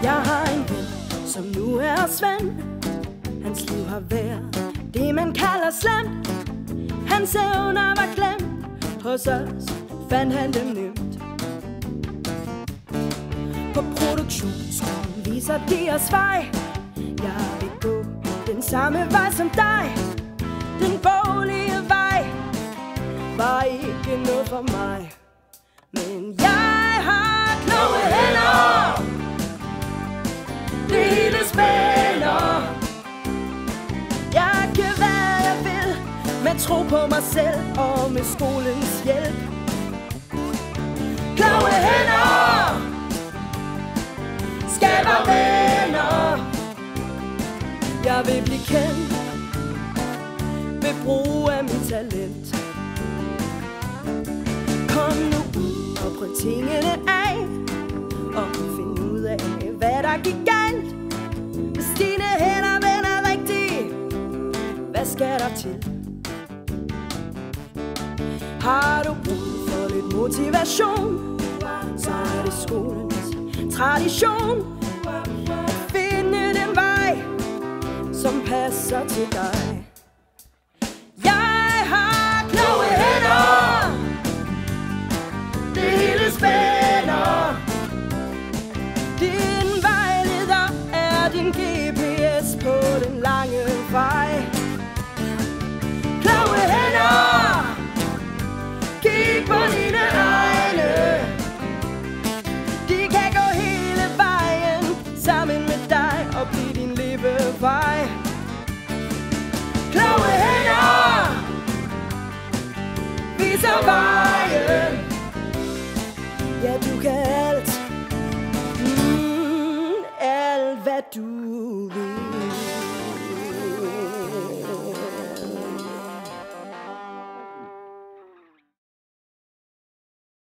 Jeg har en ven, som nu er Svend. Hans liv har været det, man kalder slemt. Hans evner var glemt, hos os fandt han dem nemt. På produktionsskolen viser de os vej. Jeg vil gå den samme vej som dig. Den boglige vej var ikke noget for mig. Men jeg har kloge hænder, det hele spænder. Jeg kan hvad jeg vil, med tro på mig selv og med skolens hjælp. Kloge hænder skaber venner. Jeg vil blive kendt ved brug af mit talent. Kom nu ud og prøv tingene af, og find ud af, hvad der gik galt. Hvis dine hænder vender rigtigt, hvad skal der til? Har du brug for lidt motivation, så er det skolens tradition at finde den vej, som passer til dig. Jeg har kloge hænder, det hele spænder. Din vejleder er din GPS på den lange vej. Kloge hænder, kig på dine egne. De kan gå hele vejen sammen med dig og blive din levevej. Kloge hænder viser vejen. Ja, du kan alt, alt hvad du